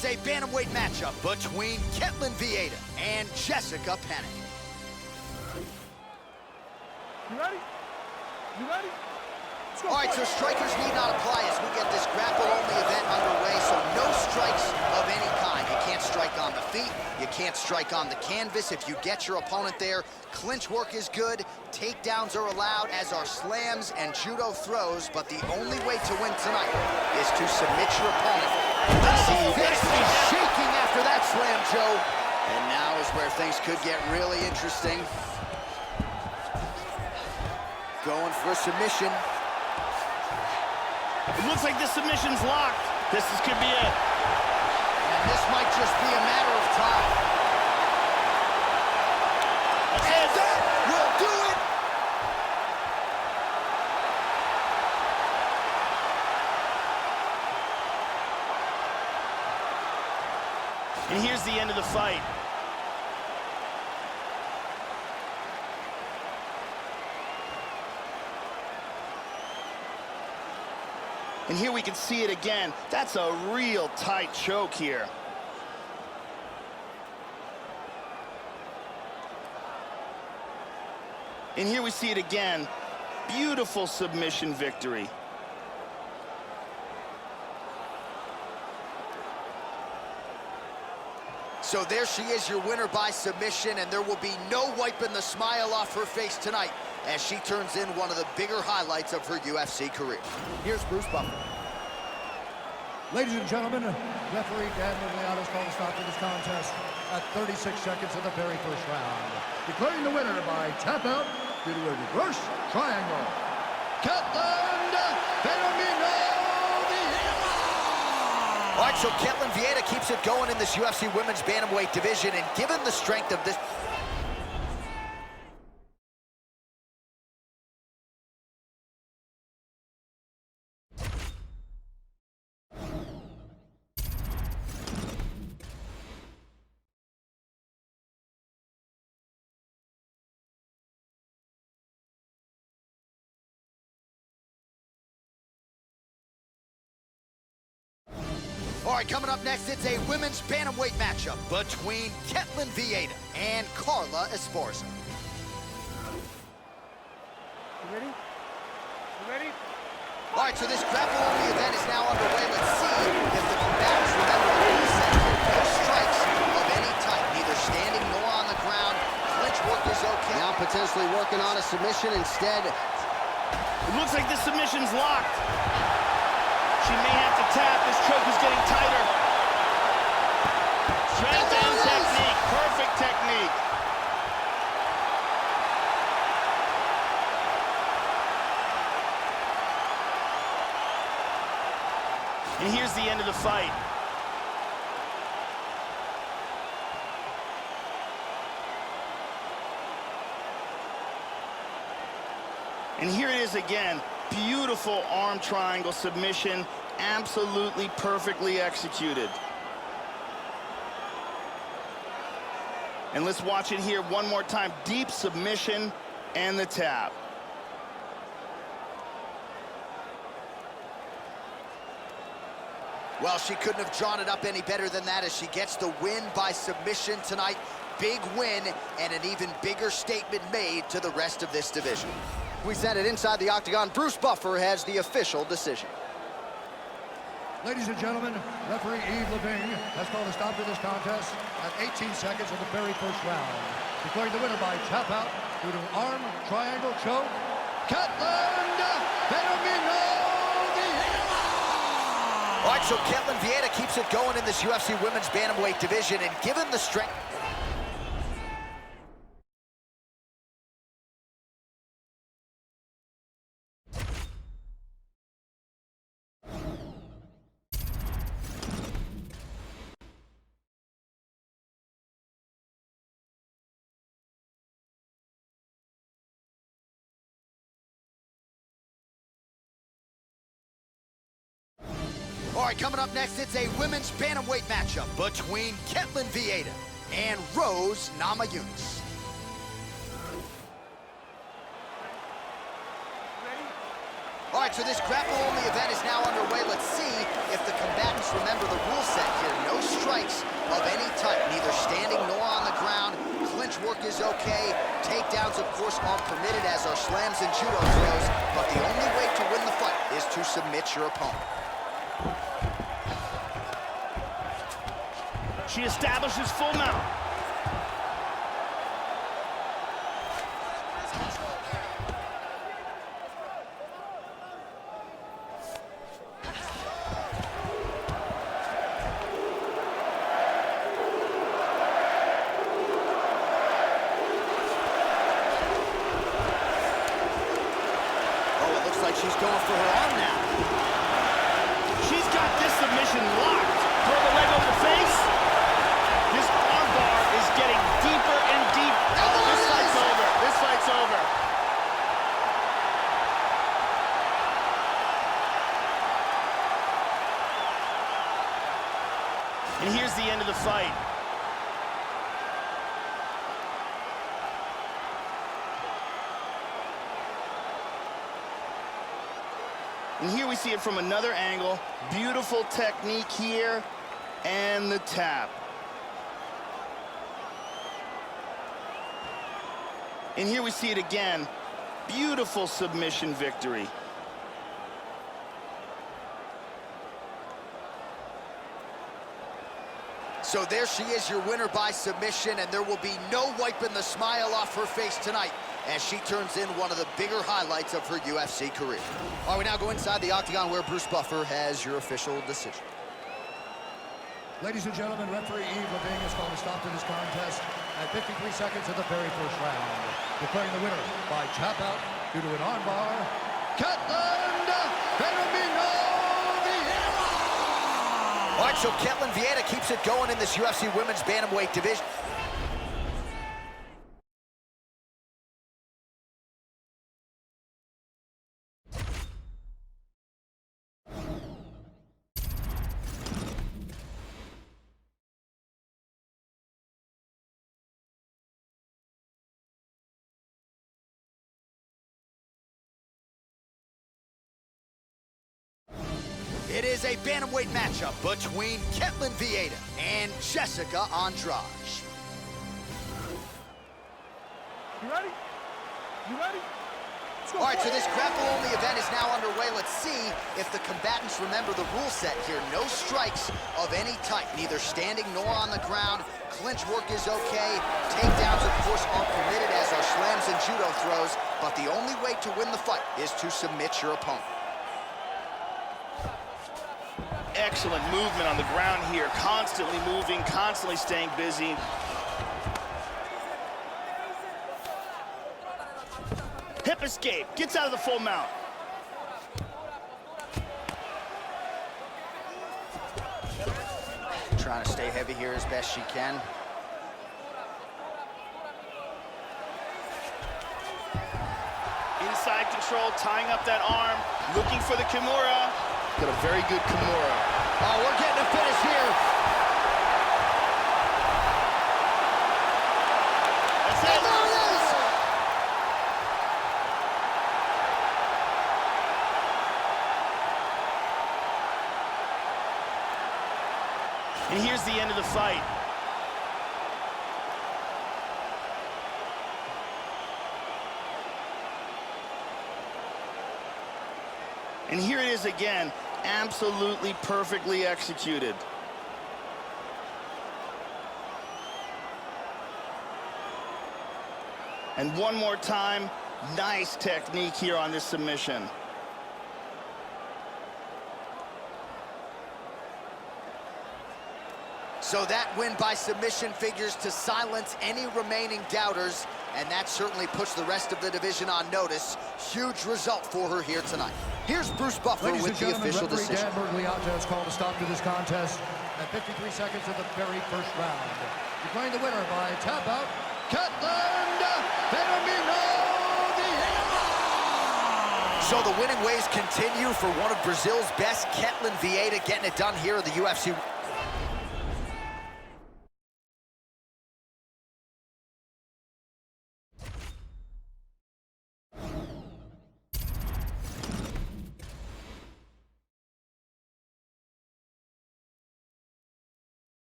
is a bantamweight matchup between Ketlen Vieira and Jessica Penney. You ready? You ready? All right, so strikers need not apply as we get this grapple-only event underway, so no strikes of any kind. You can't strike on the feet, you can't strike on the canvas. If you get your opponent there, clinch work is good, takedowns are allowed, as are slams and judo throws, but the only way to win tonight is to submit your opponent. See, this is shaking after that slam, Joe. And now is where things could get really interesting. Going for a submission. It looks like this submission's locked. Could be it. And this might just be a matter of time. And that will do it. And here's the end of the fight. And here we can see it again. That's a real tight choke here. And here we see it again. Beautiful submission victory. So there she is, your winner by submission, and there will be no wiping the smile off her face tonight as she turns in one of the bigger highlights of her UFC career. Here's Bruce Buffer. Ladies and gentlemen, referee Dan Middleweight has called a stop to this contest at 36 seconds of the very first round, declaring the winner by tap out due to a reverse triangle. Ketlen Vieira! All right, so Ketlen Vieira keeps it going in this UFC women's bantamweight division, and given the strength of this... All right, coming up next, it's a women's bantamweight matchup between Ketlen Vieira and Carla Esparza. You ready? You ready? All right, so this grapple-only event is now underway. Let's see if the combatants remember the rule set. No strikes of any type, neither standing nor on the ground. Clinch work is okay. Now potentially working on a submission instead. It looks like this submission's locked. She may have to tap. This choke is getting tighter. Strength and technique. Perfect technique. And here's the end of the fight. And here it is again. Beautiful arm triangle submission, absolutely perfectly executed. And let's watch it here one more time. Deep submission and the tap. Well, she couldn't have drawn it up any better than that as she gets the win by submission tonight. Big win and an even bigger statement made to the rest of this division. We send it inside the octagon. Bruce Buffer has the official decision. Ladies and gentlemen, referee Yves Levine has called a stop to this contest at 18 seconds of the very first round, declaring the winner by tap out due to arm triangle choke, Ketlen Vieira! All right, so Ketlen Vieira keeps it going in this UFC women's bantamweight division, and given the strength... All right, coming up next, it's a women's bantamweight matchup between Ketlen Vieira and Rose Namajunas. All right, right, so this grapple-only event is now underway. Let's see if the combatants remember the rule set here. No strikes of any type, neither standing nor on the ground. Clinch work is okay. Takedowns, of course, aren't permitted, as are slams and judo throws. But the only way to win the fight is to submit your opponent. She establishes full mount. She's going for her arm now. She's got this submission locked. Throw the leg over the face. This arm bar is getting deeper and deeper. Oh, this fight's over. This fight's over. And here's the end of the fight. And here we see it from another angle. Beautiful technique here, and the tap. And here we see it again. Beautiful submission victory. So there she is, your winner by submission, and there will be no wiping the smile off her face tonight as she turns in one of the bigger highlights of her UFC career. All right, we now go inside the octagon where Bruce Buffer has your official decision. Ladies and gentlemen, referee Yves Levine has called a stop to this contest at 53 seconds of the very first round, declaring the winner by tap out due to an armbar, Ketlen Vieira. All right, so Ketlen Vieira keeps it going in this UFC Women's Bantamweight division. It is a bantamweight matchup between Ketlen Vieira and Jessica Andrade. You ready? You ready? All right, so this grapple-only event is now underway. Let's see if the combatants remember the rule set here. No strikes of any type, neither standing nor on the ground. Clinch work is okay. Takedowns, of course, aren't permitted, as are slams and judo throws. But the only way to win the fight is to submit your opponent. Excellent movement on the ground here. Constantly moving, constantly staying busy. Hip escape, gets out of the full mount. Trying to stay heavy here as best she can. Inside control, tying up that arm, looking for the Kimura. Got a very good Kimura. Oh, we're getting a finish here. That's And it. there it is! And here's the end of the fight. And here it is again, absolutely perfectly executed. And one more time, nice technique here on this submission. So that win by submission figures to silence any remaining doubters, and that certainly puts the rest of the division on notice. Huge result for her here tonight. Here's Bruce Buffer with the official decision. Referee Dan has called a stop to this contest at 53 seconds of the very first round, declaring the winner by tap out, Ketlen Vieira. So the winning ways continue for one of Brazil's best, Ketlen Vieira, getting it done here in the UFC.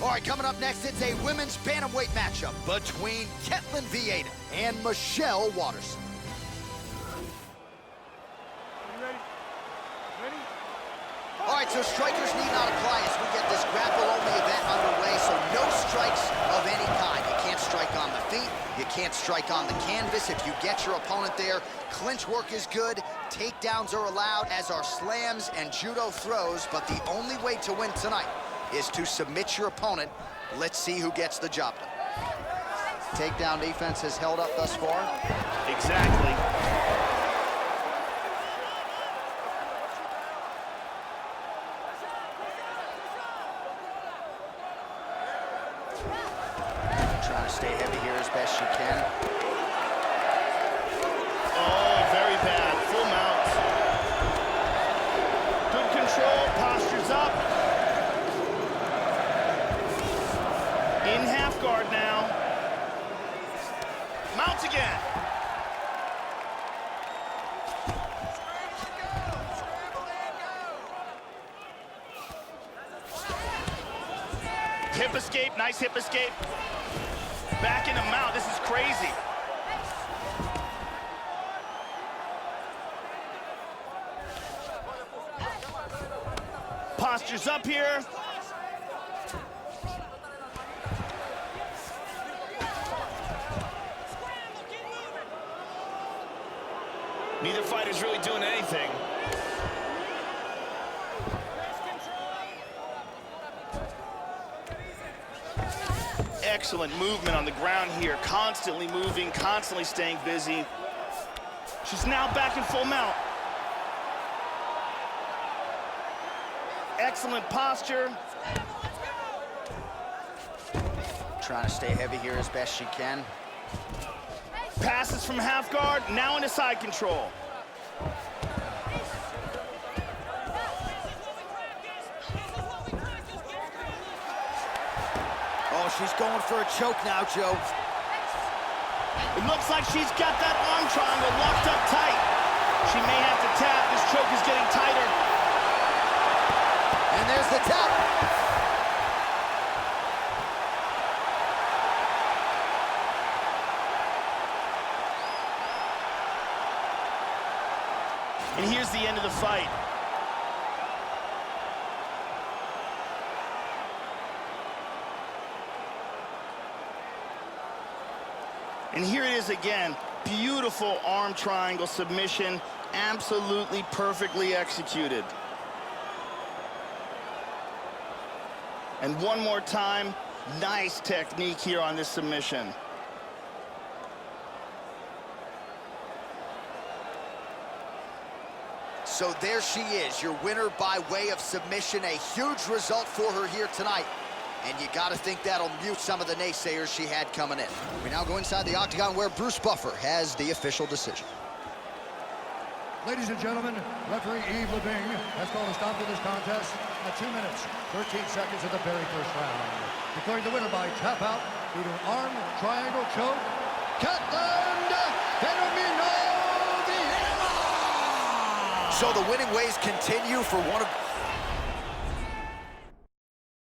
All right, coming up next, it's a women's bantamweight matchup between Ketlen Vieira and Michelle Waters. You ready? Ready? All right, so strikers need not apply as we get this grapple-only event underway, so no strikes of any kind. You can't strike on the feet, you can't strike on the canvas. If you get your opponent there, clinch work is good, takedowns are allowed, as are slams and judo throws, but the only way to win tonight is to submit your opponent. Let's see who gets the job done. Takedown defense has held up thus far. Exactly. Trying to stay heavy here as best you can. Oh, very bad. Full mount. Good control. Posture's up. In half guard now. Mounts again. Hip escape, nice hip escape. Back in the mount, this is crazy. Posture's up here. Neither fighter's really doing anything. Excellent movement on the ground here. Constantly moving, constantly staying busy. She's now back in full mount. Excellent posture. Trying to stay heavy here as best she can. Passes from half guard, now into side control. Oh, she's going for a choke now, Joe. It looks like she's got that arm triangle locked up tight. She may have to tap. This choke is getting tighter. And there's the tap. And here's the end of the fight. And here it is again. Beautiful arm triangle submission. Absolutely perfectly executed. And one more time, nice technique here on this submission. So there she is, your winner by way of submission. A huge result for her here tonight. And you gotta think that'll mute some of the naysayers she had coming in. We now go inside the octagon where Bruce Buffer has the official decision. Ladies and gentlemen, referee Yves Leving has called a stop to this contest at 2 minutes, 13 seconds of the very first round. Declaring the winner by tap out due to an arm triangle choke, Ketlen Vieira. So the winning ways continue for one of